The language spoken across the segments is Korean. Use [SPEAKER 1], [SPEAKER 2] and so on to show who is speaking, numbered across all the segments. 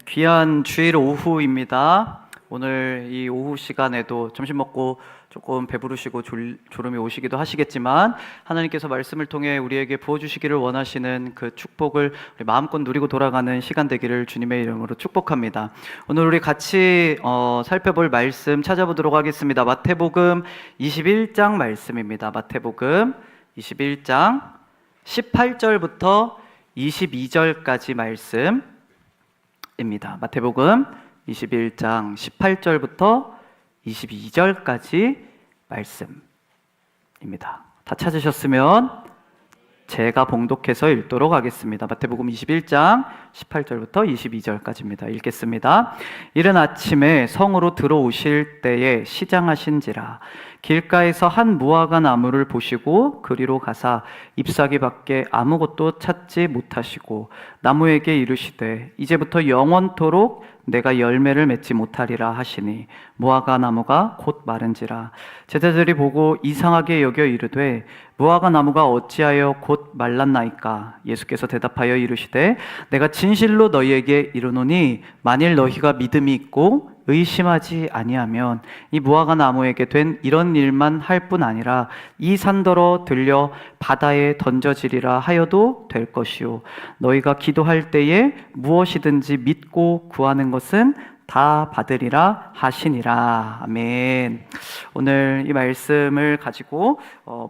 [SPEAKER 1] 귀한 주일 오후입니다. 오늘 이 오후 시간에도 점심 먹고 조금 배부르시고 졸음이 오시기도 하시겠지만 하나님께서 말씀을 통해 우리에게 부어주시기를 원하시는 그 축복을 우리 마음껏 누리고 돌아가는 시간 되기를 주님의 이름으로 축복합니다. 오늘 우리 같이 살펴볼 말씀 찾아보도록 하겠습니다. 마태복음 21장 말씀입니다. 마태복음 21장 18절부터 22절까지 말씀입니다. 마태복음 21장 18절부터 22절까지 말씀입니다. 다 찾으셨으면 제가 봉독해서 읽도록 하겠습니다. 마태복음 21장 18절부터 22절까지입니다. 읽겠습니다. 이른 아침에 성으로 들어오실 때에 시장하신지라 길가에서 한 무화과 나무를 보시고 그리로 가사 잎사귀 밖에 아무것도 찾지 못하시고 나무에게 이르시되 이제부터 영원토록 내가 열매를 맺지 못하리라 하시니 무화과 나무가 곧 마른지라. 제자들이 보고 이상하게 여겨 이르되 무화과 나무가 어찌하여 곧 말랐나이까? 예수께서 대답하여 이르시되 내가 진실로 너희에게 이르노니 만일 너희가 믿음이 있고 의심하지 아니하면 이 무화과 나무에게 된 이런 일만 할 뿐 아니라 이 산더러 들려 바다에 던져지리라 하여도 될 것이요 너희가 기도할 때에 무엇이든지 믿고 구하는 것은 다 받으리라 하시니라. 아멘. 오늘 이 말씀을 가지고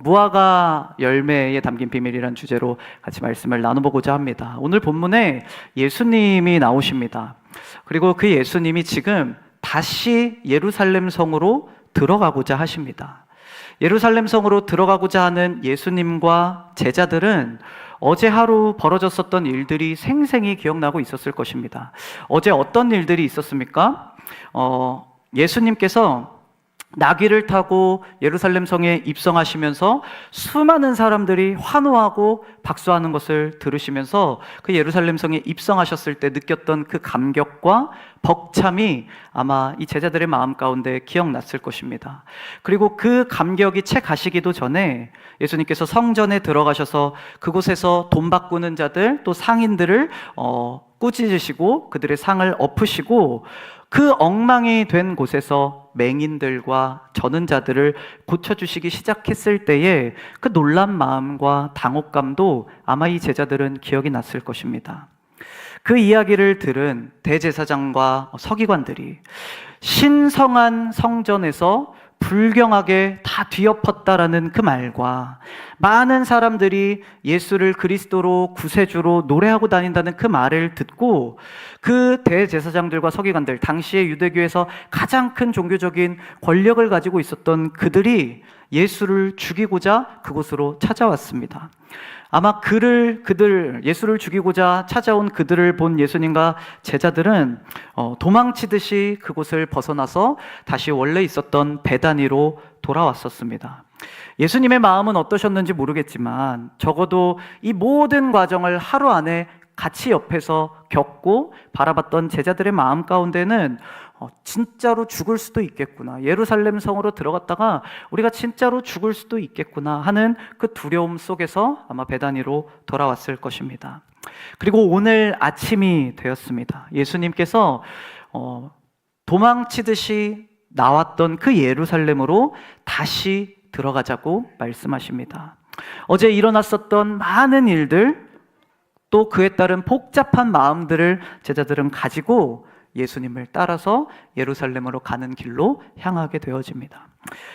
[SPEAKER 1] 무화과 열매에 담긴 비밀이란 주제로 같이 말씀을 나눠보고자 합니다. 오늘 본문에 예수님이 나오십니다. 그리고 그 예수님이 지금 다시 예루살렘 성으로 들어가고자 하십니다. 예루살렘 성으로 들어가고자 하는 예수님과 제자들은 어제 하루 벌어졌었던 일들이 생생히 기억나고 있었을 것입니다. 어제 어떤 일들이 있었습니까? 예수님께서 나귀를 타고 예루살렘 성에 입성하시면서 수많은 사람들이 환호하고 박수하는 것을 들으시면서 그 예루살렘 성에 입성하셨을 때 느꼈던 그 감격과 벅참이 아마 이 제자들의 마음 가운데 기억났을 것입니다. 그리고 그 감격이 채 가시기도 전에 예수님께서 성전에 들어가셔서 그곳에서 돈 바꾸는 자들 또 상인들을 꾸짖으시고 그들의 상을 엎으시고 그 엉망이 된 곳에서 맹인들과 저는 자들을 고쳐주시기 시작했을 때에 그 놀란 마음과 당혹감도 아마 이 제자들은 기억이 났을 것입니다. 그 이야기를 들은 대제사장과 서기관들이 신성한 성전에서 불경하게 다 뒤엎었다라는 그 말과 많은 사람들이 예수를 그리스도로 구세주로 노래하고 다닌다는 그 말을 듣고 그 대제사장들과 서기관들, 당시의 유대교에서 가장 큰 종교적인 권력을 가지고 있었던 그들이 예수를 죽이고자 그곳으로 찾아왔습니다. 아마 예수를 죽이고자 찾아온 그들을 본 예수님과 제자들은 도망치듯이 그곳을 벗어나서 다시 원래 있었던 베다니로 돌아왔었습니다. 예수님의 마음은 어떠셨는지 모르겠지만 적어도 이 모든 과정을 하루 안에 같이 옆에서 겪고 바라봤던 제자들의 마음 가운데는 진짜로 죽을 수도 있겠구나, 예루살렘 성으로 들어갔다가 우리가 진짜로 죽을 수도 있겠구나 하는 그 두려움 속에서 아마 베다니로 돌아왔을 것입니다. 그리고 오늘 아침이 되었습니다. 예수님께서 도망치듯이 나왔던 그 예루살렘으로 다시 들어가자고 말씀하십니다. 어제 일어났었던 많은 일들 또 그에 따른 복잡한 마음들을 제자들은 가지고 예수님을 따라서 예루살렘으로 가는 길로 향하게 되어집니다.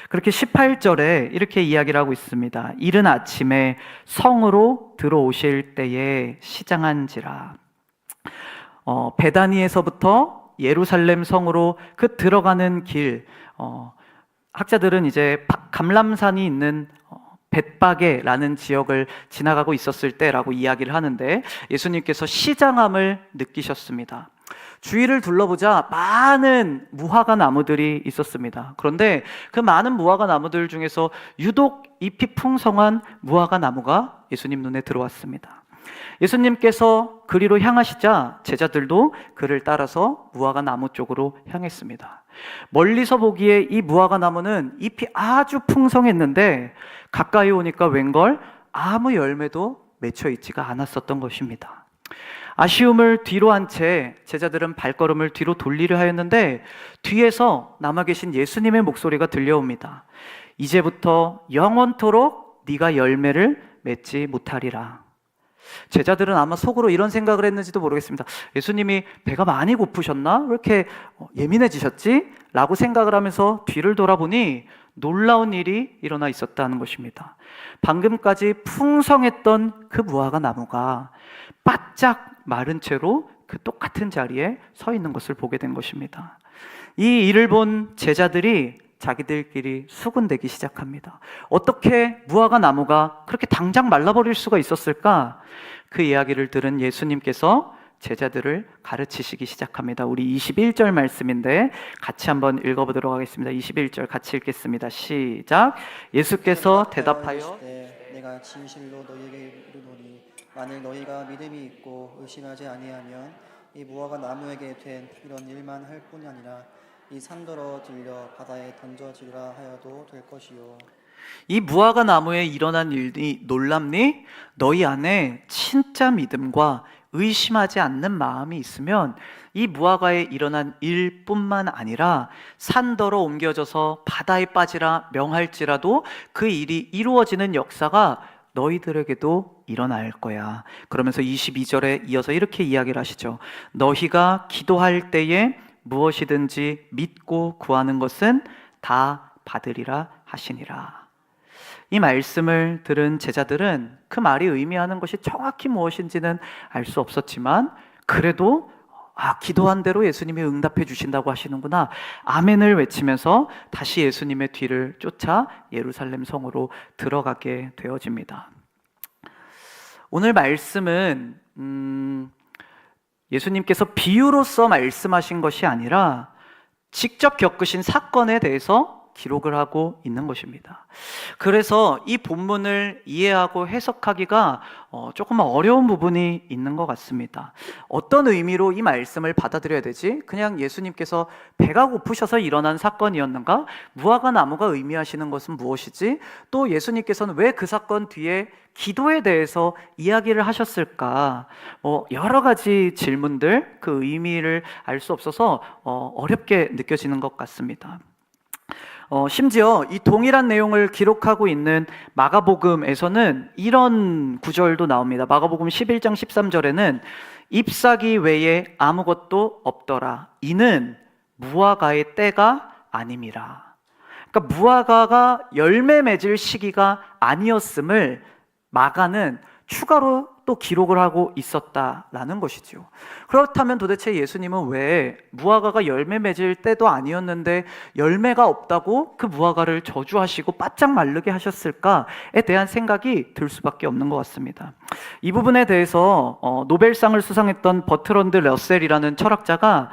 [SPEAKER 1] 그렇게 18절에 이렇게 이야기를 하고 있습니다. 이른 아침에 성으로 들어오실 때에 시장한지라. 베다니에서부터 예루살렘 성으로 그 들어가는 길, 학자들은 이제 감람산이 있는 벳바게라는 지역을 지나가고 있었을 때라고 이야기를 하는데 예수님께서 시장함을 느끼셨습니다. 주위를 둘러보자 많은 무화과 나무들이 있었습니다. 그런데 그 많은 무화과 나무들 중에서 유독 잎이 풍성한 무화과 나무가 예수님 눈에 들어왔습니다. 예수님께서 그리로 향하시자 제자들도 그를 따라서 무화과 나무 쪽으로 향했습니다. 멀리서 보기에 이 무화과 나무는 잎이 아주 풍성했는데 가까이 오니까 웬걸 아무 열매도 맺혀 있지가 않았었던 것입니다. 아쉬움을 뒤로 한 채 제자들은 발걸음을 뒤로 돌리려 하였는데 뒤에서 남아 계신 예수님의 목소리가 들려옵니다. 이제부터 영원토록 네가 열매를 맺지 못하리라. 제자들은 아마 속으로 이런 생각을 했는지도 모르겠습니다. 예수님이 배가 많이 고프셨나? 왜 이렇게 예민해지셨지? 라고 생각을 하면서 뒤를 돌아보니 놀라운 일이 일어나 있었다는 것입니다. 방금까지 풍성했던 그 무화과 나무가 바짝 마른 채로 그 똑같은 자리에 서 있는 것을 보게 된 것입니다. 이 일을 본 제자들이 자기들끼리 수군대기 시작합니다. 어떻게 무화과 나무가 그렇게 당장 말라버릴 수가 있었을까? 그 이야기를 들은 예수님께서 제자들을 가르치시기 시작합니다. 우리 21절 말씀인데 같이 한번 읽어보도록 하겠습니다. 21절 같이 읽겠습니다. 시작. 예수께서 대답하여
[SPEAKER 2] 내가 진실로 너희에게 이르노니 만일 너희가 믿음이 있고 의심하지 아니하면 이 무화과 나무에게 된 이런 일만 할 뿐이 아니라 이 산더러 들려 바다에 던져지리라 하여도 될 것이요.
[SPEAKER 1] 이 무화과 나무에 일어난 일이 놀랍니? 너희 안에 진짜 믿음과 의심하지 않는 마음이 있으면 이 무화과에 일어난 일뿐만 아니라 산더러 옮겨져서 바다에 빠지라 명할지라도 그 일이 이루어지는 역사가 너희들에게도 일어날 거야. 그러면서 22절에 이어서 이렇게 이야기를 하시죠. 너희가 기도할 때에 무엇이든지 믿고 구하는 것은 다 받으리라 하시니라. 이 말씀을 들은 제자들은 그 말이 의미하는 것이 정확히 무엇인지는 알 수 없었지만 그래도 기도한 대로 예수님이 응답해 주신다고 하시는구나. 아멘을 외치면서 다시 예수님의 뒤를 쫓아 예루살렘 성으로 들어가게 되어집니다. 오늘 말씀은 예수님께서 비유로서 말씀하신 것이 아니라 직접 겪으신 사건에 대해서 기록을 하고 있는 것입니다. 그래서 이 본문을 이해하고 해석하기가 조금 어려운 부분이 있는 것 같습니다. 어떤 의미로 이 말씀을 받아들여야 되지? 그냥 예수님께서 배가 고프셔서 일어난 사건이었는가? 무화과 나무가 의미하시는 것은 무엇이지? 또 예수님께서는 왜 그 사건 뒤에 기도에 대해서 이야기를 하셨을까? 여러 가지 질문들, 그 의미를 알 수 없어서 어렵게 느껴지는 것 같습니다. 심지어 이 동일한 내용을 기록하고 있는 마가복음에서는 이런 구절도 나옵니다. 마가복음 11장 13절에는 잎사귀 외에 아무것도 없더라. 이는 무화과의 때가 아님이라. 그러니까 무화과가 열매 맺을 시기가 아니었음을 마가는 추가로 또 기록을 하고 있었다라는 것이죠. 그렇다면 도대체 예수님은 왜 무화과가 열매 맺을 때도 아니었는데 열매가 없다고 그 무화과를 저주하시고 바짝 마르게 하셨을까에 대한 생각이 들 수밖에 없는 것 같습니다. 이 부분에 대해서 노벨상을 수상했던 버트런드 러셀이라는 철학자가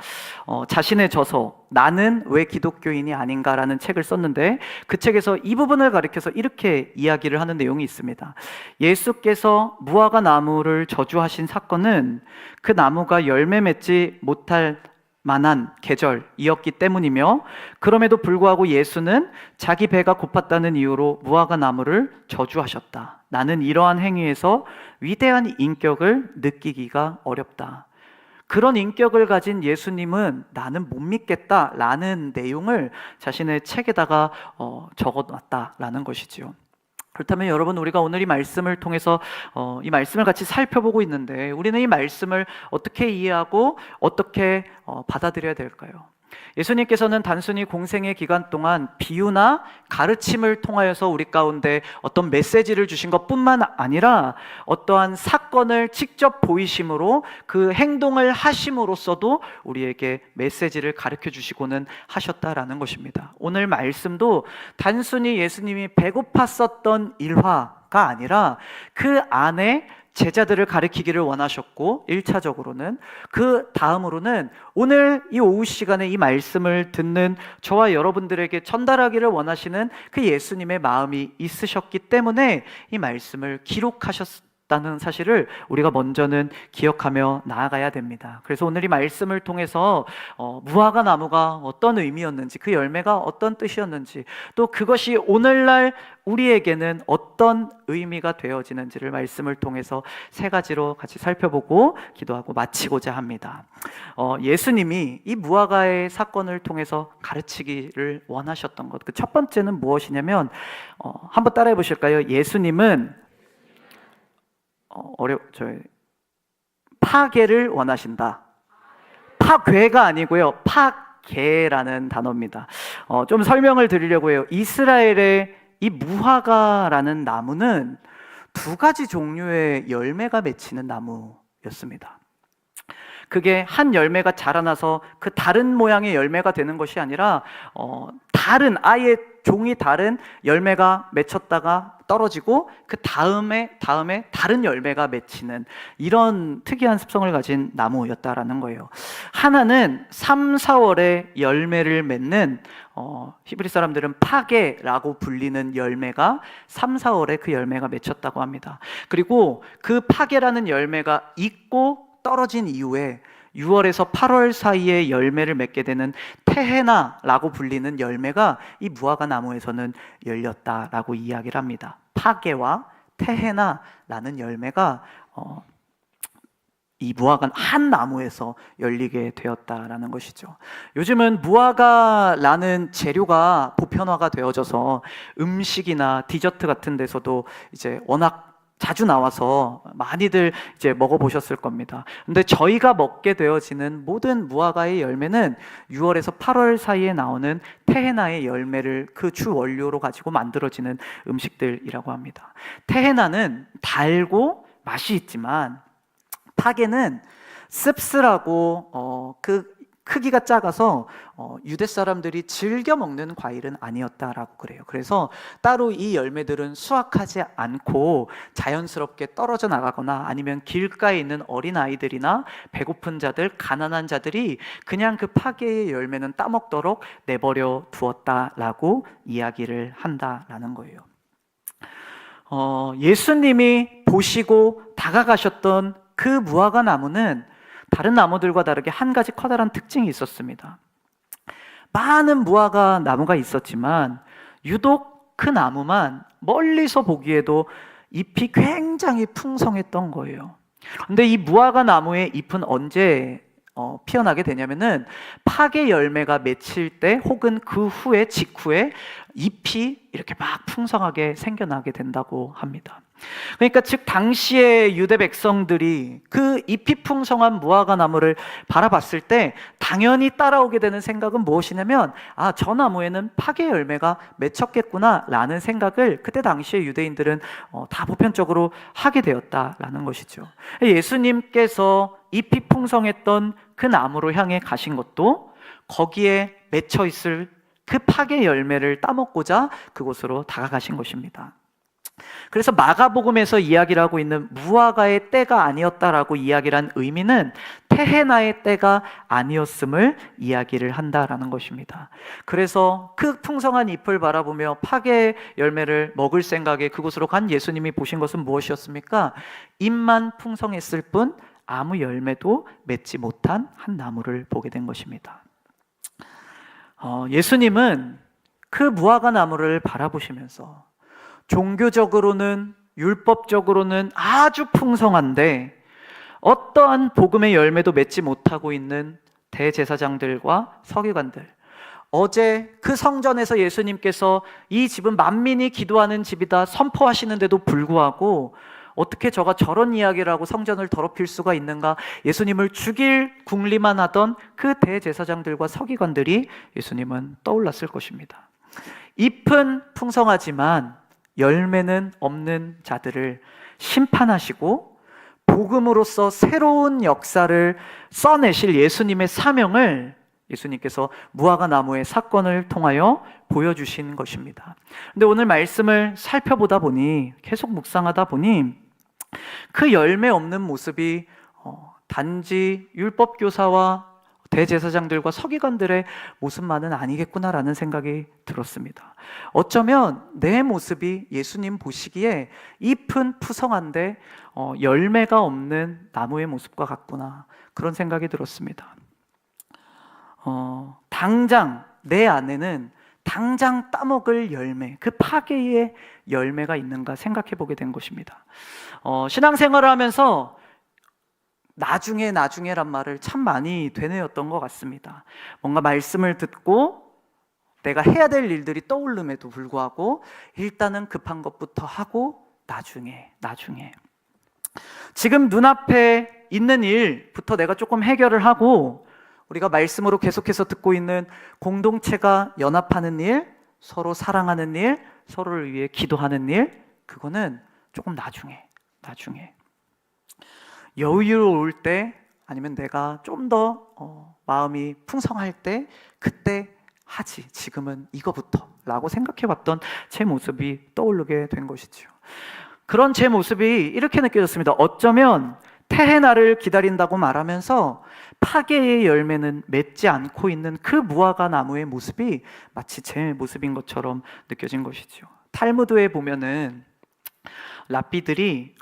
[SPEAKER 1] 자신의 저서 나는 왜 기독교인이 아닌가라는 책을 썼는데 그 책에서 이 부분을 가리켜서 이렇게 이야기를 하는 내용이 있습니다. 예수께서 무화과 나무를 저주하신 사건은 그 나무가 열매 맺지 못할 만한 계절이었기 때문이며 그럼에도 불구하고 예수는 자기 배가 고팠다는 이유로 무화과 나무를 저주하셨다. 나는 이러한 행위에서 위대한 인격을 느끼기가 어렵다. 그런 인격을 가진 예수님은 나는 못 믿겠다라는 내용을 자신의 책에다가 적어놨다라는 것이지요. 그렇다면 여러분, 우리가 오늘 이 말씀을 통해서 이 말씀을 같이 살펴보고 있는데 우리는 이 말씀을 어떻게 이해하고 어떻게 받아들여야 될까요? 예수님께서는 단순히 공생의 기간 동안 비유나 가르침을 통하여서 우리 가운데 어떤 메시지를 주신 것뿐만 아니라 어떠한 사건을 직접 보이심으로 그 행동을 하심으로써도 우리에게 메시지를 가르쳐 주시고는 하셨다라는 것입니다. 오늘 말씀도 단순히 예수님이 배고팠었던 일화가 아니라 그 안에 제자들을 가르치기를 원하셨고 1차적으로는 그 다음으로는 오늘 이 오후 시간에 이 말씀을 듣는 저와 여러분들에게 전달하기를 원하시는 그 예수님의 마음이 있으셨기 때문에 이 말씀을 기록하셨 다는 사실을 우리가 먼저는 기억하며 나아가야 됩니다. 그래서 오늘 이 말씀을 통해서 무화과 나무가 어떤 의미였는지, 그 열매가 어떤 뜻이었는지, 또 그것이 오늘날 우리에게는 어떤 의미가 되어지는지를 말씀을 통해서 세 가지로 같이 살펴보고 기도하고 마치고자 합니다. 예수님이 이 무화과의 사건을 통해서 가르치기를 원하셨던 것, 그 첫 번째는 무엇이냐면 한번 따라해 보실까요? 예수님은 파괴를 원하신다. 파괴가 아니고요, 파괴라는 단어입니다. 좀 설명을 드리려고 해요. 이스라엘의 이 무화과라는 나무는 두 가지 종류의 열매가 맺히는 나무였습니다. 그게 한 열매가 자라나서 그 다른 모양의 열매가 되는 것이 아니라 다른, 아예 종이 다른 열매가 맺혔다가 떨어지고 그 다음에 다른 열매가 맺히는 이런 특이한 습성을 가진 나무였다라는 거예요. 하나는 3, 4월에 열매를 맺는 히브리 사람들은 파게라고 불리는 열매가 3, 4월에 그 열매가 맺혔다고 합니다. 그리고 그 파게라는 열매가 익고 떨어진 이후에 6월에서 8월 사이에 열매를 맺게 되는 테헤나라고 불리는 열매가 이 무화과 나무에서는 열렸다라고 이야기를 합니다. 파게와 테헤나라는 열매가 이 무화과 한 나무에서 열리게 되었다라는 것이죠. 요즘은 무화과라는 재료가 보편화가 되어져서 음식이나 디저트 같은 데서도 이제 워낙 자주 나와서 많이들 이제 먹어보셨을 겁니다. 근데 저희가 먹게 되어지는 모든 무화과의 열매는 6월에서 8월 사이에 나오는 테헤나의 열매를 그 주 원료로 가지고 만들어지는 음식들이라고 합니다. 테헤나는 달고 맛이 있지만 파게는 씁쓸하고 그 크기가 작아서 유대 사람들이 즐겨 먹는 과일은 아니었다라고 그래요. 그래서 따로 이 열매들은 수확하지 않고 자연스럽게 떨어져 나가거나 아니면 길가에 있는 어린 아이들이나 배고픈 자들, 가난한 자들이 그냥 그 파게의 열매는 따먹도록 내버려 두었다라고 이야기를 한다라는 거예요. 예수님이 보시고 다가가셨던 그 무화과 나무는 다른 나무들과 다르게 한 가지 커다란 특징이 있었습니다. 많은 무화과 나무가 있었지만 유독 그 나무만 멀리서 보기에도 잎이 굉장히 풍성했던 거예요. 근데 이 무화과 나무의 잎은 언제 피어나게 되냐면은 파게 열매가 맺힐 때 혹은 그 후에 직후에 잎이 이렇게 막 풍성하게 생겨나게 된다고 합니다. 그러니까 즉 당시의 유대 백성들이 그 잎이 풍성한 무화과 나무를 바라봤을 때 당연히 따라오게 되는 생각은 무엇이냐면 저 나무에는 파게 열매가 맺혔겠구나 라는 생각을 그때 당시의 유대인들은 다 보편적으로 하게 되었다라는 것이죠. 예수님께서 잎이 풍성했던 그 나무로 향해 가신 것도 거기에 맺혀 있을 그 파게 열매를 따먹고자 그곳으로 다가가신 것입니다. 그래서 마가복음에서 이야기를 하고 있는 무화과의 때가 아니었다라고 이야기를 한 의미는 테헤나의 때가 아니었음을 이야기를 한다라는 것입니다. 그래서 그 풍성한 잎을 바라보며 파게 열매를 먹을 생각에 그곳으로 간 예수님이 보신 것은 무엇이었습니까? 잎만 풍성했을 뿐 아무 열매도 맺지 못한 한 나무를 보게 된 것입니다. 예수님은 그 무화과 나무를 바라보시면서 종교적으로는 율법적으로는 아주 풍성한데 어떠한 복음의 열매도 맺지 못하고 있는 대제사장들과 서기관들, 어제 그 성전에서 예수님께서 이 집은 만민이 기도하는 집이다 선포하시는데도 불구하고 어떻게 저가 저런 이야기를 하고 성전을 더럽힐 수가 있는가, 예수님을 죽일 궁리만 하던 그 대제사장들과 서기관들이 예수님은 떠올랐을 것입니다. 잎은 풍성하지만 열매는 없는 자들을 심판하시고 복음으로서 새로운 역사를 써내실 예수님의 사명을 예수님께서 무화과 나무의 사건을 통하여 보여주신 것입니다. 근데 오늘 말씀을 살펴보다 보니, 계속 묵상하다 보니 그 열매 없는 모습이 단지 율법교사와 대제사장들과 서기관들의 모습만은 아니겠구나라는 생각이 들었습니다. 어쩌면 내 모습이 예수님 보시기에 잎은 푸성한데 열매가 없는 나무의 모습과 같구나, 그런 생각이 들었습니다. 당장 내 안에는 당장 따먹을 열매, 그 파괴의 열매가 있는가 생각해 보게 된 것입니다. 신앙생활을 하면서 나중에란 말을 참 많이 되뇌었던 것 같습니다. 뭔가 말씀을 듣고 내가 해야 될 일들이 떠오름에도 불구하고 일단은 급한 것부터 하고 나중에 지금 눈앞에 있는 일부터 내가 조금 해결을 하고, 우리가 말씀으로 계속해서 듣고 있는 공동체가 연합하는 일, 서로 사랑하는 일, 서로를 위해 기도하는 일, 그거는 조금 나중에 여유로울 때, 아니면 내가 좀 더 마음이 풍성할 때 그때 하지, 지금은 이거부터 라고 생각해봤던 제 모습이 떠오르게 된 것이죠. 그런 제 모습이 이렇게 느껴졌습니다. 어쩌면 태해나를 기다린다고 말하면서 파괴의 열매는 맺지 않고 있는 그 무화과 나무의 모습이 마치 제 모습인 것처럼 느껴진 것이죠. 탈무드에 보면은 랍비들이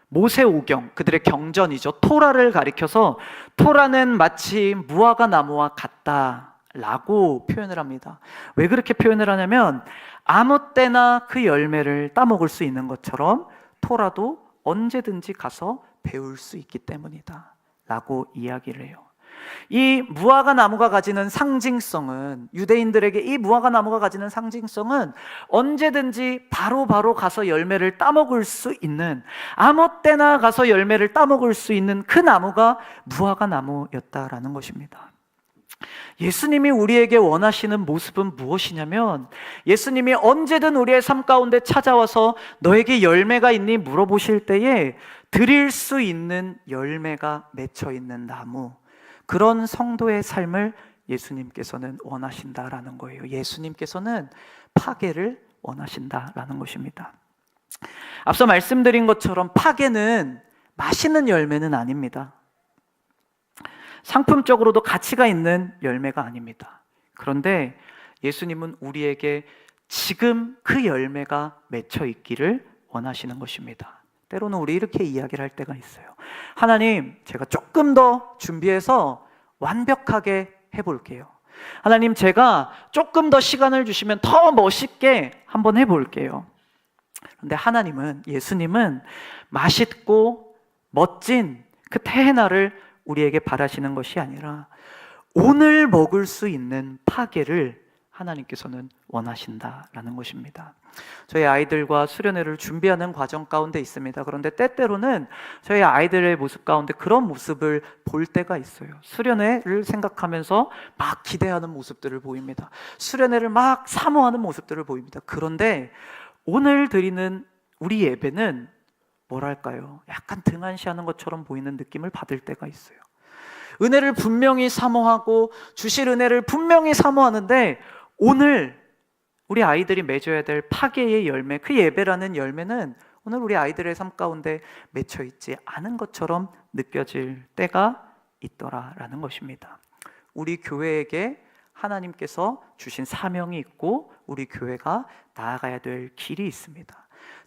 [SPEAKER 1] 모세오경, 그들의 경전이죠, 토라를 가리켜서 토라는 마치 무화과 나무와 같다라고 표현을 합니다. 왜 그렇게 표현을 하냐면 아무 때나 그 열매를 따먹을 수 있는 것처럼 토라도 언제든지 가서 배울 수 있기 때문이다 라고 이야기를 해요. 이 무화과 나무가 가지는 상징성은, 유대인들에게 이 무화과 나무가 가지는 상징성은 언제든지 바로 가서 열매를 따먹을 수 있는, 아무 때나 가서 열매를 따먹을 수 있는 그 나무가 무화과 나무였다라는 것입니다. 예수님이 우리에게 원하시는 모습은 무엇이냐면, 예수님이 언제든 우리의 삶 가운데 찾아와서 너에게 열매가 있니 물어보실 때에 드릴 수 있는 열매가 맺혀 있는 나무, 그런 성도의 삶을 예수님께서는 원하신다라는 거예요. 예수님께서는 파괴를 원하신다라는 것입니다. 앞서 말씀드린 것처럼 파괴는 맛있는 열매는 아닙니다. 상품적으로도 가치가 있는 열매가 아닙니다. 그런데 예수님은 우리에게 지금 그 열매가 맺혀 있기를 원하시는 것입니다. 때로는 우리 이렇게 이야기를 할 때가 있어요. 하나님, 제가 조금 더 준비해서 완벽하게 해볼게요. 하나님, 제가 조금 더 시간을 주시면 더 멋있게 한번 해볼게요. 그런데 하나님은, 예수님은 맛있고 멋진 그 태해나를 우리에게 바라시는 것이 아니라 오늘 먹을 수 있는 파괴를 하나님께서는 원하신다라는 것입니다. 저희 아이들과 수련회를 준비하는 과정 가운데 있습니다. 그런데 때때로는 저희 아이들의 모습 가운데 그런 모습을 볼 때가 있어요. 수련회를 생각하면서 막 기대하는 모습들을 보입니다. 수련회를 막 사모하는 모습들을 보입니다. 그런데 오늘 드리는 우리 예배는 뭐랄까요? 약간 등한시하는 것처럼 보이는 느낌을 받을 때가 있어요. 은혜를 분명히 사모하고 주실 은혜를 분명히 사모하는데 오늘 우리 아이들이 맺어야 될 파괴의 열매, 그 예배라는 열매는 오늘 우리 아이들의 삶 가운데 맺혀 있지 않은 것처럼 느껴질 때가 있더라라는 것입니다. 우리 교회에게 하나님께서 주신 사명이 있고 우리 교회가 나아가야 될 길이 있습니다.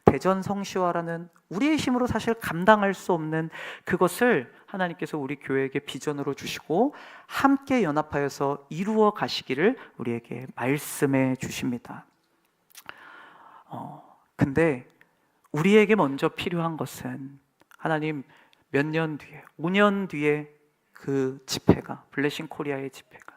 [SPEAKER 1] 대전성시화라는 우리의 힘으로 사실 감당할 수 없는 그것을 하나님께서 우리 교회에게 비전으로 주시고 함께 연합하여서 이루어 가시기를 우리에게 말씀해 주십니다. 근데 우리에게 먼저 필요한 것은, 하나님 몇 년 뒤에, 5년 뒤에 그 집회가, 블레싱 코리아의 집회가,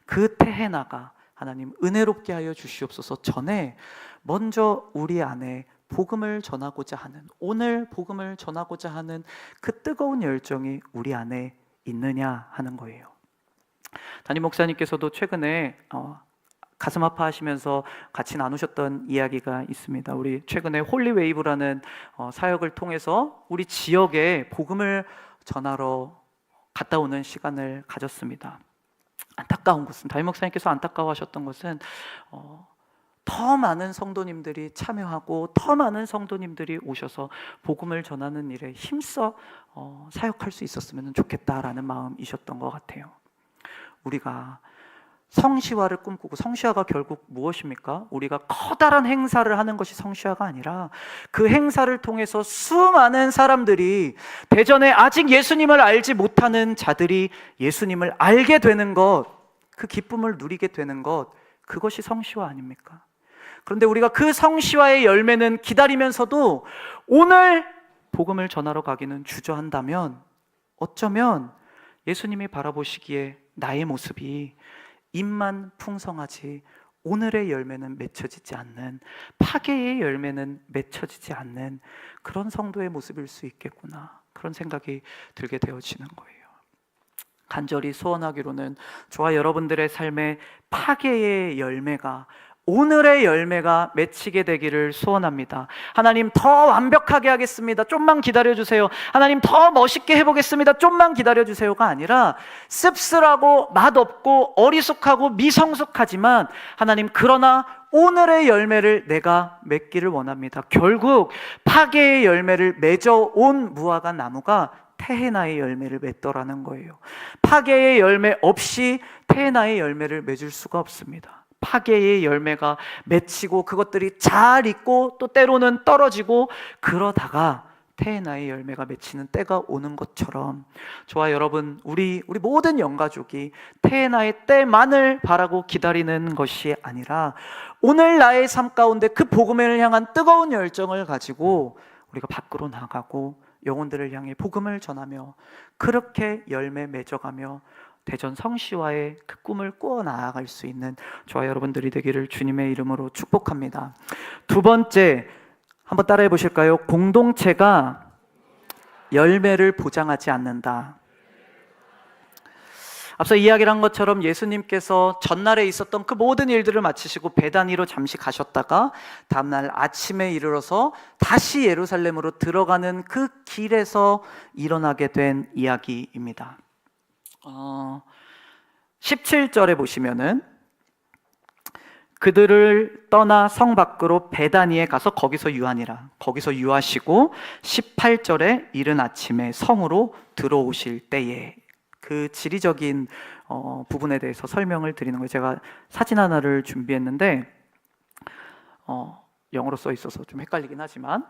[SPEAKER 1] 그 태해나가 하나님 은혜롭게 하여 주시옵소서 전에 먼저 우리 안에 복음을 전하고자 하는, 오늘 복음을 전하고자 하는 그 뜨거운 열정이 우리 안에 있느냐 하는 거예요. 담임 목사님께서도 최근에 가슴 아파하시면서 같이 나누셨던 이야기가 있습니다. 우리 최근에 홀리웨이브라는 사역을 통해서 우리 지역에 복음을 전하러 갔다 오는 시간을 가졌습니다. 안타까운 것은, 담임 목사님께서 안타까워하셨던 것은 더 많은 성도님들이 참여하고 더 많은 성도님들이 오셔서 복음을 전하는 일에 힘써 사역할 수 있었으면 좋겠다라는 마음이셨던 것 같아요. 우리가 성시화를 꿈꾸고, 성시화가 결국 무엇입니까? 우리가 커다란 행사를 하는 것이 성시화가 아니라 그 행사를 통해서 수많은 사람들이, 대전에 아직 예수님을 알지 못하는 자들이 예수님을 알게 되는 것, 그 기쁨을 누리게 되는 것, 그것이 성시화 아닙니까? 그런데 우리가 그 성시화의 열매는 기다리면서도 오늘 복음을 전하러 가기는 주저한다면, 어쩌면 예수님이 바라보시기에 나의 모습이 입만 풍성하지 오늘의 열매는 맺혀지지 않는, 파괴의 열매는 맺혀지지 않는 그런 성도의 모습일 수 있겠구나, 그런 생각이 들게 되어지는 거예요. 간절히 소원하기로는 저와 여러분들의 삶에 파괴의 열매가, 오늘의 열매가 맺히게 되기를 소원합니다. 하나님 더 완벽하게 하겠습니다, 좀만 기다려주세요. 하나님 더 멋있게 해보겠습니다, 좀만 기다려주세요가 아니라, 씁쓸하고 맛없고 어리숙하고 미성숙하지만 하나님, 그러나 오늘의 열매를 내가 맺기를 원합니다. 결국 파괴의 열매를 맺어온 무화과 나무가 테헤나의 열매를 맺더라는 거예요. 파괴의 열매 없이 테헤나의 열매를 맺을 수가 없습니다. 파괴의 열매가 맺히고 그것들이 잘 익고 또 때로는 떨어지고, 그러다가 테헤나의 열매가 맺히는 때가 오는 것처럼, 저와 여러분, 우리 모든 영가족이 테헤나의 때만을 바라고 기다리는 것이 아니라, 오늘 나의 삶 가운데 그 복음을 향한 뜨거운 열정을 가지고 우리가 밖으로 나가고 영혼들을 향해 복음을 전하며 그렇게 열매 맺어가며 대전 성시화의 그 꿈을 꾸어 나아갈 수 있는 저와 여러분들이 되기를 주님의 이름으로 축복합니다. 두 번째, 한번 따라해 보실까요? 공동체가 열매를 보장하지 않는다. 앞서 이야기를 한 것처럼 예수님께서 전날에 있었던 그 모든 일들을 마치시고 베다니로 잠시 가셨다가 다음날 아침에 이르러서 다시 예루살렘으로 들어가는 그 길에서 일어나게 된 이야기입니다. 17절에 보시면은 그들을 떠나 성 밖으로 베다니에 가서 거기서 유하니라. 거기서 유하시고 18절에 이른 아침에 성으로 들어오실 때에, 그 지리적인 부분에 대해서 설명을 드리는 거예요. 제가 사진 하나를 준비했는데 영어로 써 있어서 좀 헷갈리긴 하지만,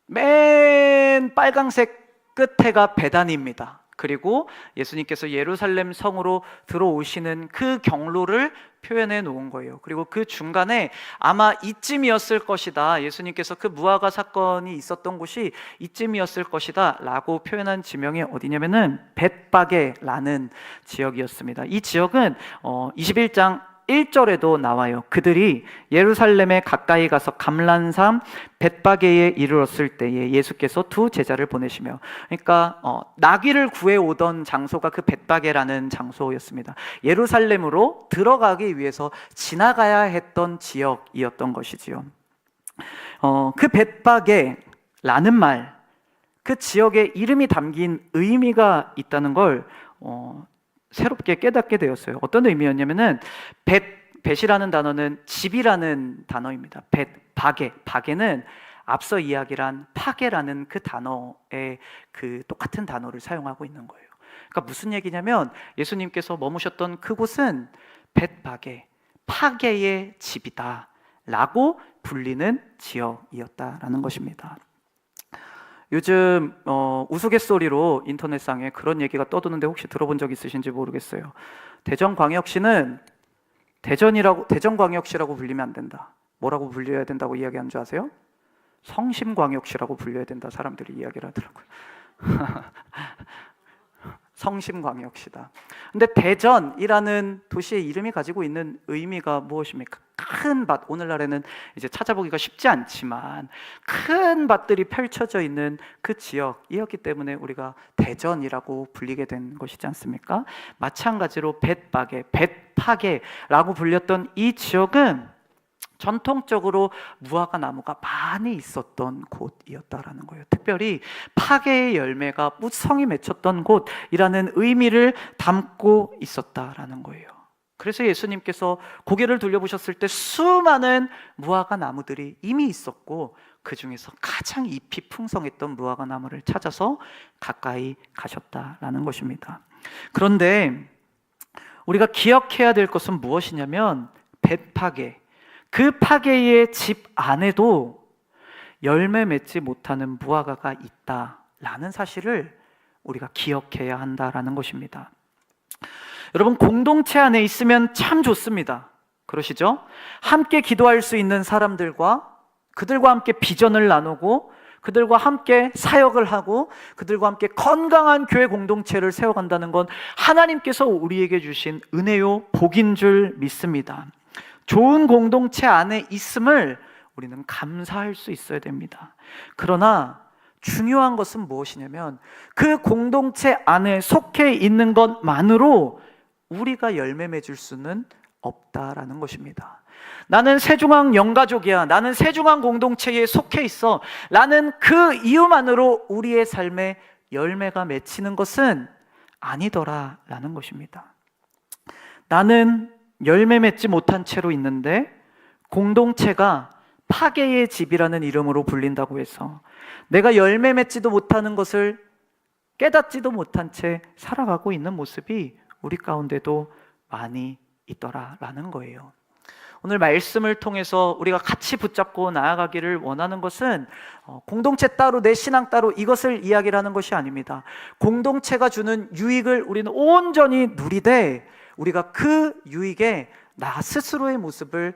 [SPEAKER 1] 맨 빨강색 끝에가 베다니입니다. 그리고 예수님께서 예루살렘 성으로 들어오시는 그 경로를 표현해 놓은 거예요. 그리고 그 중간에 아마 이쯤이었을 것이다, 예수님께서 그 무화과 사건이 있었던 곳이 이쯤이었을 것이다 라고 표현한 지명이 어디냐면은 벳바게라는 지역이었습니다. 이 지역은 21장 1절에도 나와요. 그들이 예루살렘에 가까이 가서 감람산 벳바게에 이르렀을 때에 예수께서 두 제자를 보내시며, 그러니까 나귀를 구해 오던 장소가 그 벳바게라는 장소였습니다. 예루살렘으로 들어가기 위해서 지나가야 했던 지역이었던 것이지요. 그 벳바게라는 말, 그 지역에 이름이 담긴 의미가 있다는 걸 새롭게 깨닫게 되었어요. 어떤 의미였냐면은, 벳이라는 단어는 집이라는 단어입니다. 바게는 앞서 이야기한 파괴라는 그 단어의 그 똑같은 단어를 사용하고 있는 거예요. 그러니까 무슨 얘기냐면, 예수님께서 머무셨던 그곳은 벳바게, 파괴의 집이다 라고 불리는 지역이었다라는 것입니다. 요즘 우스갯소리로 인터넷상에 그런 얘기가 떠도는데 혹시 들어본 적 있으신지 모르겠어요. 대전광역시는 대전광역시라고 불리면 안 된다. 뭐라고 불려야 된다고 이야기하는 줄 아세요? 성심광역시라고 불려야 된다, 사람들이 이야기를 하더라고요. 성심광역시다. 근데 대전이라는 도시의 이름이 가지고 있는 의미가 무엇입니까? 큰 밭, 오늘날에는 이제 찾아보기가 쉽지 않지만 큰 밭들이 펼쳐져 있는 그 지역이었기 때문에 우리가 대전이라고 불리게 된 것이지 않습니까? 마찬가지로 벳파게라고 불렸던 이 지역은 전통적으로 무화과 나무가 많이 있었던 곳이었다라는 거예요. 특별히 파괴의 열매가 무성히 맺혔던 곳이라는 의미를 담고 있었다라는 거예요. 그래서 예수님께서 고개를 돌려보셨을 때 수많은 무화과 나무들이 이미 있었고, 그 중에서 가장 잎이 풍성했던 무화과 나무를 찾아서 가까이 가셨다라는 것입니다. 그런데 우리가 기억해야 될 것은 무엇이냐면 벳파게, 그 파게의 집 안에도 열매 맺지 못하는 무화과가 있다라는 사실을 우리가 기억해야 한다라는 것입니다. 여러분, 공동체 안에 있으면 참 좋습니다. 그러시죠? 함께 기도할 수 있는 사람들과 그들과 함께 비전을 나누고 그들과 함께 사역을 하고 그들과 함께 건강한 교회 공동체를 세워간다는 건 하나님께서 우리에게 주신 은혜요 복인 줄 믿습니다. 좋은 공동체 안에 있음을 우리는 감사할 수 있어야 됩니다. 그러나 중요한 것은 무엇이냐면 그 공동체 안에 속해 있는 것만으로 우리가 열매 맺을 수는 없다라는 것입니다. 나는 세중앙 영가족이야, 나는 세중앙 공동체에 속해 있어, 나는 그 이유만으로 우리의 삶에 열매가 맺히는 것은 아니더라 라는 것입니다. 나는 열매 맺지 못한 채로 있는데 공동체가 파괴의 집이라는 이름으로 불린다고 해서 내가 열매 맺지도 못하는 것을 깨닫지도 못한 채 살아가고 있는 모습이 우리 가운데도 많이 있더라라는 거예요. 오늘 말씀을 통해서 우리가 같이 붙잡고 나아가기를 원하는 것은 공동체 따로 내 신앙 따로 이것을 이야기를 하는 것이 아닙니다. 공동체가 주는 유익을 우리는 온전히 누리되 우리가 그 유익에 나 스스로의 모습을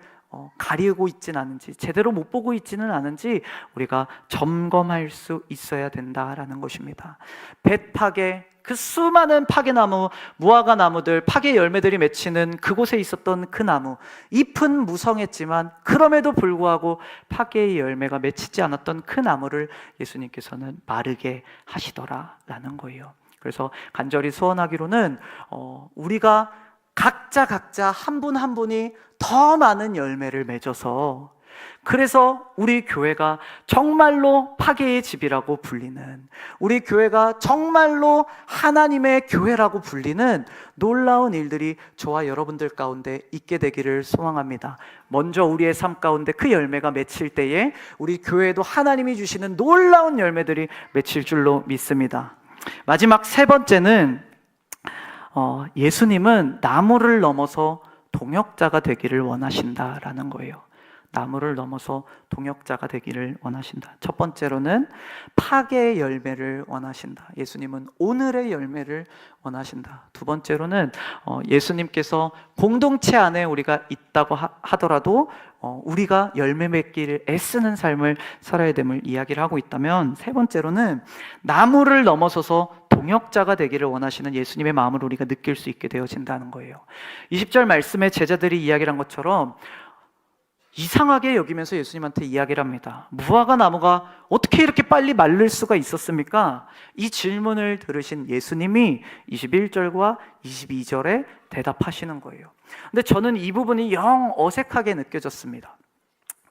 [SPEAKER 1] 가리고 있지는 않은지, 제대로 못 보고 있지는 않은지 우리가 점검할 수 있어야 된다라는 것입니다. 벳파게, 그 수많은 파게나무, 무화과 나무들, 파게 열매들이 맺히는 그곳에 있었던 그 나무, 잎은 무성했지만 그럼에도 불구하고 파게의 열매가 맺히지 않았던 그 나무를 예수님께서는 마르게 하시더라라는 거예요. 그래서 간절히 소원하기로는 우리가 각자 한 분 한 분이 더 많은 열매를 맺어서, 그래서 우리 교회가 정말로 파괴의 집이라고 불리는, 우리 교회가 정말로 하나님의 교회라고 불리는 놀라운 일들이 저와 여러분들 가운데 있게 되기를 소망합니다. 먼저 우리의 삶 가운데 그 열매가 맺힐 때에 우리 교회도 하나님이 주시는 놀라운 열매들이 맺힐 줄로 믿습니다. 마지막 세 번째는 예수님은 나무를 넘어서 동역자가 되기를 원하신다라는 거예요. 나무를 넘어서 동역자가 되기를 원하신다. 첫 번째로는 파괴의 열매를 원하신다. 예수님은 오늘의 열매를 원하신다. 두 번째로는 예수님께서 공동체 안에 우리가 있다고 하더라도 우리가 열매 맺기를 애쓰는 삶을 살아야 됨을 이야기를 하고 있다면, 세 번째로는 나무를 넘어서서 동역자가 되기를 원하시는 예수님의 마음을 우리가 느낄 수 있게 되어진다는 거예요. 20절 말씀에 제자들이 이야기를 한 것처럼 이상하게 여기면서 예수님한테 이야기를 합니다. 무화과 나무가 어떻게 이렇게 빨리 마를 수가 있었습니까? 이 질문을 들으신 예수님이 21절과 22절에 대답하시는 거예요. 근데 저는 이 부분이 영 어색하게 느껴졌습니다.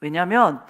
[SPEAKER 1] 왜냐하면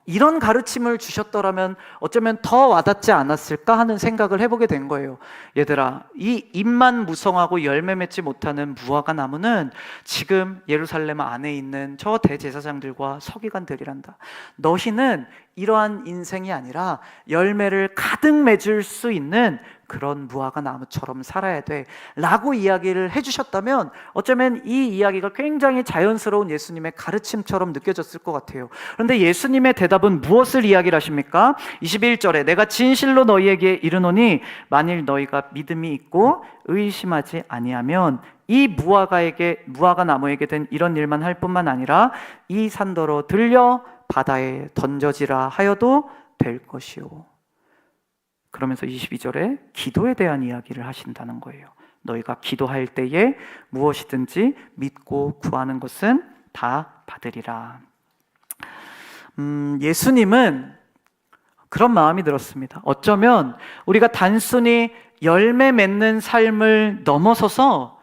[SPEAKER 1] 이런 가르침을 주셨더라면 어쩌면 더 와닿지 않았을까 하는 생각을 해보게 된 거예요. 얘들아, 이 잎만 무성하고 열매 맺지 못하는 무화과 나무는 지금 예루살렘 안에 있는 저 대제사장들과 서기관들이란다. 너희는 이러한 인생이 아니라 열매를 가득 맺을 수 있는 그런 무화과 나무처럼 살아야 돼 라고 이야기를 해주셨다면 어쩌면 이 이야기가 굉장히 자연스러운 예수님의 가르침처럼 느껴졌을 것 같아요. 그런데 예수님의 대답은 무엇을 이야기를 하십니까? 21절에 내가 진실로 너희에게 이르노니 만일 너희가 믿음이 있고 의심하지 아니하면 이 무화과 나무에게 된 이런 일만 할 뿐만 아니라 이 산더러 들려 바다에 던져지라 하여도 될 것이오. 그러면서 22절에 기도에 대한 이야기를 하신다는 거예요. 너희가 기도할 때에 무엇이든지 믿고 구하는 것은 다 받으리라. 예수님은 그런 마음이 들었습니다. 어쩌면 우리가 단순히 열매 맺는 삶을 넘어서서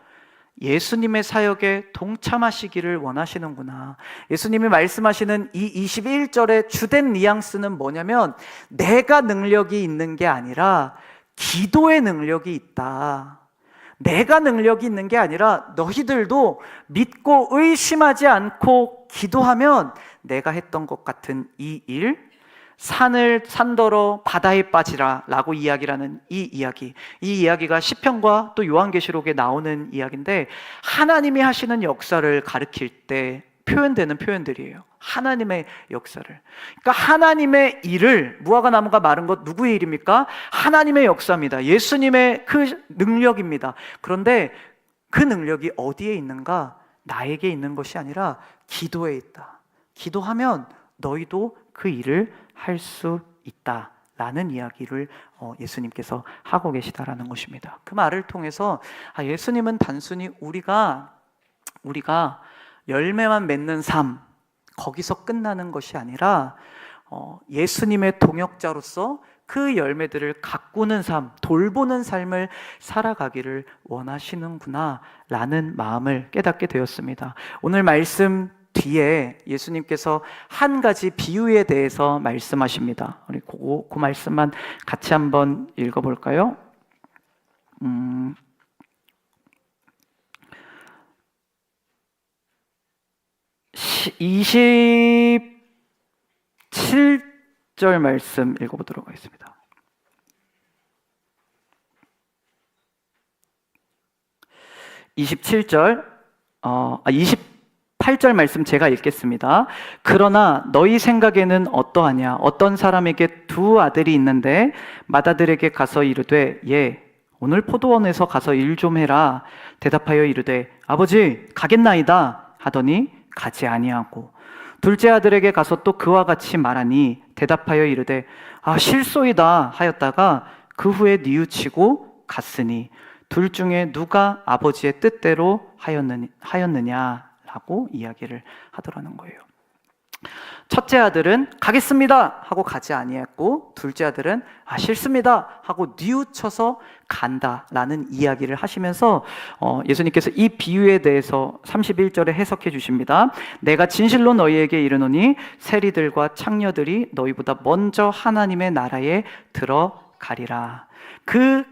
[SPEAKER 1] 예수님의 사역에 동참하시기를 원하시는구나. 예수님이 말씀하시는 이 21절의 주된 뉘앙스는 뭐냐면 내가 능력이 있는 게 아니라 기도의 능력이 있다. 내가 능력이 있는 게 아니라 너희들도 믿고 의심하지 않고 기도하면 내가 했던 것 같은 이 일, 산을 산더러 바다에 빠지라 라고 이야기라는 이 이야기가 시편과 또 요한계시록에 나오는 이야기인데, 하나님이 하시는 역사를 가리킬 때 표현되는 표현들이에요. 하나님의 역사를. 그러니까 하나님의 일을, 무화과 나무가 마른 것 누구의 일입니까? 하나님의 역사입니다. 예수님의 그 능력입니다. 그런데 그 능력이 어디에 있는가? 나에게 있는 것이 아니라 기도에 있다. 기도하면 너희도 그 일을 할 수 있다 라는 이야기를 예수님께서 하고 계시다라는 것입니다. 그 말을 통해서 예수님은 단순히 우리가 열매만 맺는 삶, 거기서 끝나는 것이 아니라 예수님의 동역자로서 그 열매들을 가꾸는 삶, 돌보는 삶을 살아가기를 원하시는구나 라는 마음을 깨닫게 되었습니다. 오늘 말씀 뒤에 예수님께서 한 가지 비유에 대해서 말씀하십니다. 우리 그 말씀만 같이 한번 읽어볼까요? 27절 말씀 읽어보도록 하겠습니다. 28절 말씀 제가 읽겠습니다. 그러나 너희 생각에는 어떠하냐? 어떤 사람에게 두 아들이 있는데 맏아들에게 가서 이르되 예, 오늘 포도원에서 가서 일 좀 해라. 대답하여 이르되 아버지 가겠나이다 하더니 가지 아니하고, 둘째 아들에게 가서 또 그와 같이 말하니 대답하여 이르되 실소이다 하였다가 그 후에 뉘우치고 갔으니 둘 중에 누가 아버지의 뜻대로 하였느냐라고 이야기를 하더라는 거예요. 첫째 아들은 가겠습니다 하고 가지 아니했고, 둘째 아들은 싫습니다 하고 뉘우쳐서 간다라는 이야기를 하시면서 예수님께서 이 비유에 대해서 31절에 해석해 주십니다. 내가 진실로 너희에게 이르노니 세리들과 창녀들이 너희보다 먼저 하나님의 나라에 들어가리라.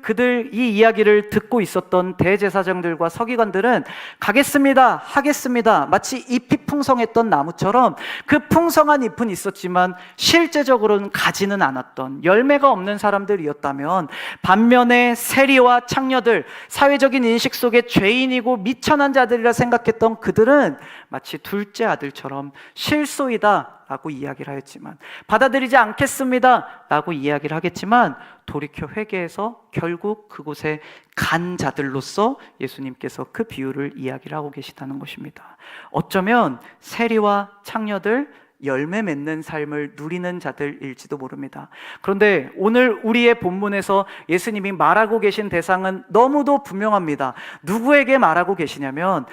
[SPEAKER 1] 그들 이 이야기를 듣고 있었던 대제사장들과 서기관들은 가겠습니다, 하겠습니다, 마치 잎이 풍성했던 나무처럼 그 풍성한 잎은 있었지만 실제적으로는 가지는 않았던 열매가 없는 사람들이었다면, 반면에 세리와 창녀들, 사회적인 인식 속에 죄인이고 미천한 자들이라 생각했던 그들은 마치 둘째 아들처럼 실소이다 라고 이야기를 하였지만, 받아들이지 않겠습니다 라고 이야기를 하겠지만 돌이켜 회개해서 결국 그곳에 간 자들로서 예수님께서 그 비유를 이야기를 하고 계시다는 것입니다. 어쩌면 세리와 창녀들, 열매 맺는 삶을 누리는 자들일지도 모릅니다. 그런데 오늘 우리의 본문에서 예수님이 말하고 계신 대상은 너무도 분명합니다. 누구에게 말하고 계시냐면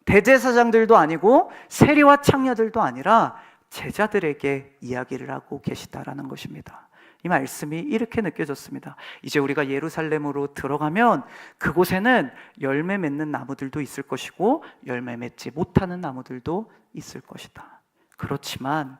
[SPEAKER 1] 대제사장들도 아니고 세리와 창녀들도 아니라 제자들에게 이야기를 하고 계시다라는 것입니다. 이 말씀이 이렇게 느껴졌습니다. 이제 우리가 예루살렘으로 들어가면 그곳에는 열매 맺는 나무들도 있을 것이고 열매 맺지 못하는 나무들도 있을 것이다. 그렇지만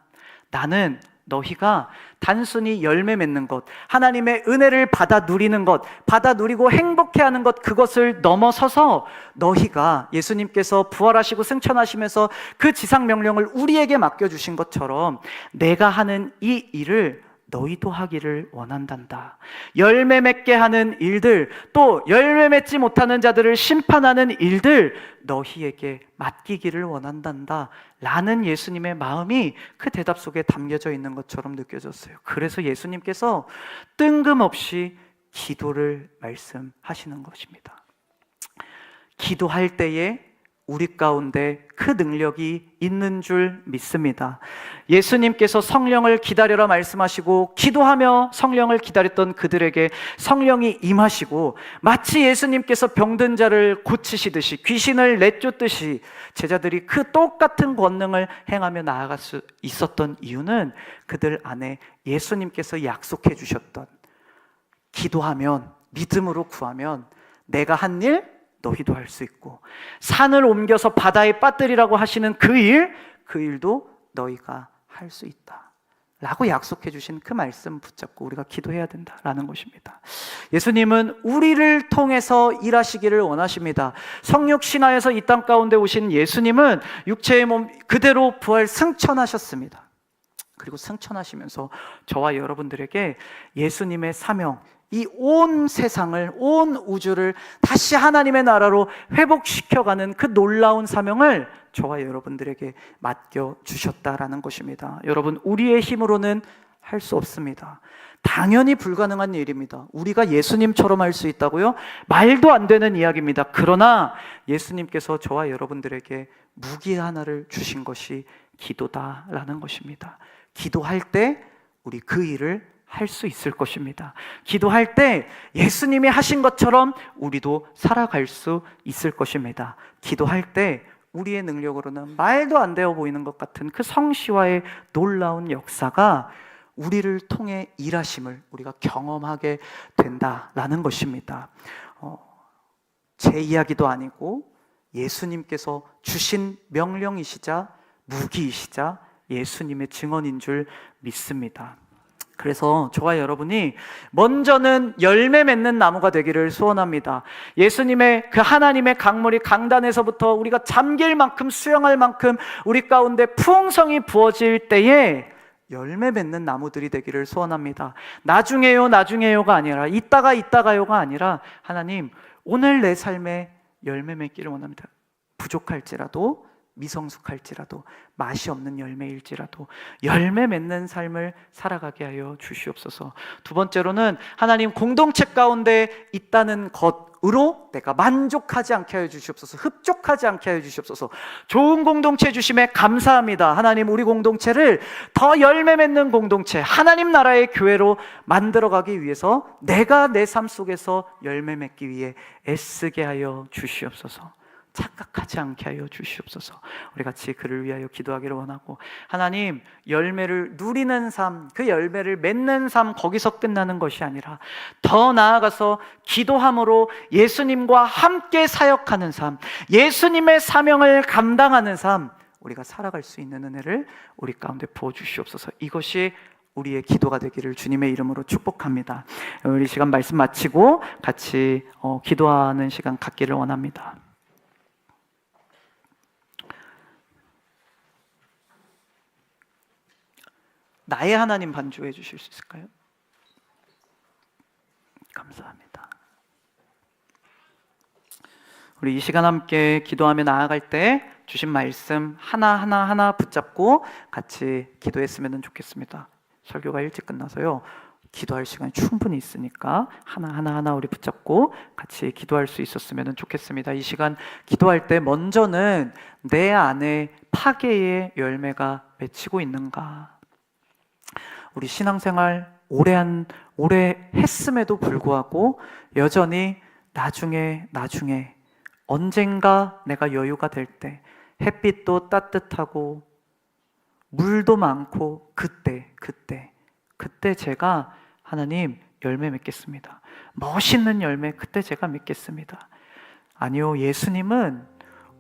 [SPEAKER 1] 나는 너희가 단순히 열매 맺는 것, 하나님의 은혜를 받아 누리는 것, 받아 누리고 행복해하는 것, 그것을 넘어서서 너희가 예수님께서 부활하시고 승천하시면서 그 지상 명령을 우리에게 맡겨주신 것처럼 내가 하는 이 일을 너희도 하기를 원한단다. 열매 맺게 하는 일들, 또 열매 맺지 못하는 자들을 심판하는 일들 너희에게 맡기기를 원한단다 라는 예수님의 마음이 그 대답 속에 담겨져 있는 것처럼 느껴졌어요. 그래서 예수님께서 뜬금없이 기도를 말씀하시는 것입니다. 기도할 때에 우리 가운데 그 능력이 있는 줄 믿습니다. 예수님께서 성령을 기다려라 말씀하시고 기도하며 성령을 기다렸던 그들에게 성령이 임하시고, 마치 예수님께서 병든 자를 고치시듯이, 귀신을 내쫓듯이 제자들이 그 똑같은 권능을 행하며 나아갈 수 있었던 이유는 그들 안에 예수님께서 약속해 주셨던, 기도하면, 믿음으로 구하면 내가 한 일 너희도 할 수 있고, 산을 옮겨서 바다에 빠뜨리라고 하시는 그 일도 너희가 할 수 있다 라고 약속해 주신 그 말씀 붙잡고 우리가 기도해야 된다라는 것입니다. 예수님은 우리를 통해서 일하시기를 원하십니다. 성육 신화에서 이 땅 가운데 오신 예수님은 육체의 몸 그대로 부활 승천하셨습니다. 그리고 승천하시면서 저와 여러분들에게 예수님의 사명, 이 온 세상을, 온 우주를 다시 하나님의 나라로 회복시켜가는 그 놀라운 사명을 저와 여러분들에게 맡겨주셨다라는 것입니다. 여러분, 우리의 힘으로는 할 수 없습니다. 당연히 불가능한 일입니다. 우리가 예수님처럼 할 수 있다고요? 말도 안 되는 이야기입니다. 그러나 예수님께서 저와 여러분들에게 무기 하나를 주신 것이 기도다라는 것입니다. 기도할 때 우리 그 일을 할 수 있을 것입니다. 기도할 때 예수님이 하신 것처럼 우리도 살아갈 수 있을 것입니다. 기도할 때 우리의 능력으로는 말도 안 되어 보이는 것 같은 그 성시와의 놀라운 역사가 우리를 통해 일하심을 우리가 경험하게 된다라는 것입니다. 제 이야기도 아니고 예수님께서 주신 명령이시자 무기이시자 예수님의 증언인 줄 믿습니다. 그래서 저와 여러분이 먼저는 열매 맺는 나무가 되기를 소원합니다. 예수님의 그 하나님의 강물이 강단에서부터 우리가 잠길 만큼, 수영할 만큼 우리 가운데 풍성이 부어질 때에 열매 맺는 나무들이 되기를 소원합니다. 나중에요가 아니라 이따가요가 아니라 하나님, 오늘 내 삶에 열매 맺기를 원합니다. 부족할지라도, 미성숙할지라도, 맛이 없는 열매일지라도 열매 맺는 삶을 살아가게 하여 주시옵소서. 두 번째로는 하나님, 공동체 가운데 있다는 것으로 내가 만족하지 않게 하여 주시옵소서. 흡족하지 않게 하여 주시옵소서. 좋은 공동체 주심에 감사합니다. 하나님, 우리 공동체를 더 열매 맺는 공동체, 하나님 나라의 교회로 만들어가기 위해서 내가 내 삶 속에서 열매 맺기 위해 애쓰게 하여 주시옵소서. 착각하지 않게 하여 주시옵소서. 우리 같이 그를 위하여 기도하기를 원하고, 하나님, 열매를 누리는 삶, 그 열매를 맺는 삶, 거기서 끝나는 것이 아니라 더 나아가서 기도함으로 예수님과 함께 사역하는 삶, 예수님의 사명을 감당하는 삶, 우리가 살아갈 수 있는 은혜를 우리 가운데 부어주시옵소서. 이것이 우리의 기도가 되기를 주님의 이름으로 축복합니다. 우리 시간 말씀 마치고 같이 기도하는 시간 갖기를 원합니다. 나의 하나님 반주해 주실 수 있을까요? 감사합니다. 우리 이 시간 함께 기도하며 나아갈 때 주신 말씀 하나 붙잡고 같이 기도했으면 좋겠습니다. 설교가 일찍 끝나서요, 기도할 시간이 충분히 있으니까 하나 우리 붙잡고 같이 기도할 수 있었으면 좋겠습니다. 이 시간 기도할 때 먼저는 내 안에 파괴의 열매가 맺히고 있는가? 우리 신앙생활 오래 했음에도 불구하고 여전히 나중에 언젠가 내가 여유가 될 때, 햇빛도 따뜻하고 물도 많고 그때 제가 하나님 열매 맺겠습니다. 멋있는 열매 그때 제가 맺겠습니다. 아니요, 예수님은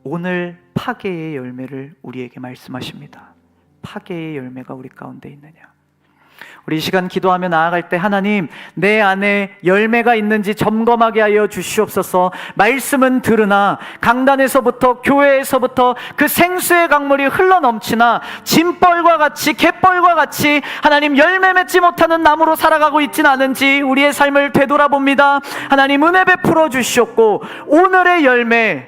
[SPEAKER 1] 오늘 파괴의 열매를 우리에게 말씀하십니다. 파괴의 열매가 우리 가운데 있느냐? 우리 이 시간 기도하며 나아갈 때 하나님, 내 안에 열매가 있는지 점검하게 하여 주시옵소서. 말씀은 들으나 강단에서부터, 교회에서부터 그 생수의 강물이 흘러넘치나 짐벌과 같이, 갯벌과 같이 하나님 열매 맺지 못하는 나무로 살아가고 있지는 않은지 우리의 삶을 되돌아봅니다. 하나님, 은혜 베풀어 주시옵고 오늘의 열매,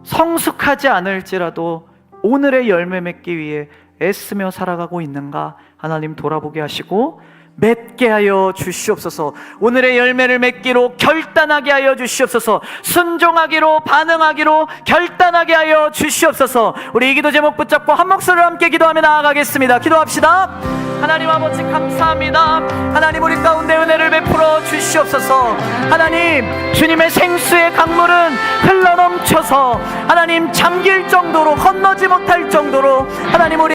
[SPEAKER 1] 성숙하지 않을지라도 오늘의 열매 맺기 위해 애쓰며 살아가고 있는가 하나님 돌아보게 하시고 맺게 하여 주시옵소서. 오늘의 열매를 맺기로 결단하게 하여 주시옵소서. 순종하기로, 반응하기로 결단하게 하여 주시옵소서. 우리 이 기도 제목 붙잡고 한 목소리로 함께 기도하며 나아가겠습니다. 기도합시다. 하나님 아버지, 감사합니다. 하나님, 우리 가운데 은혜를 베풀어 주시옵소서. 하나님, 주님의 생수의 강물은 흘러넘쳐서 하나님 잠길 정도로, 건너지 못할 정도로 하나님, 우리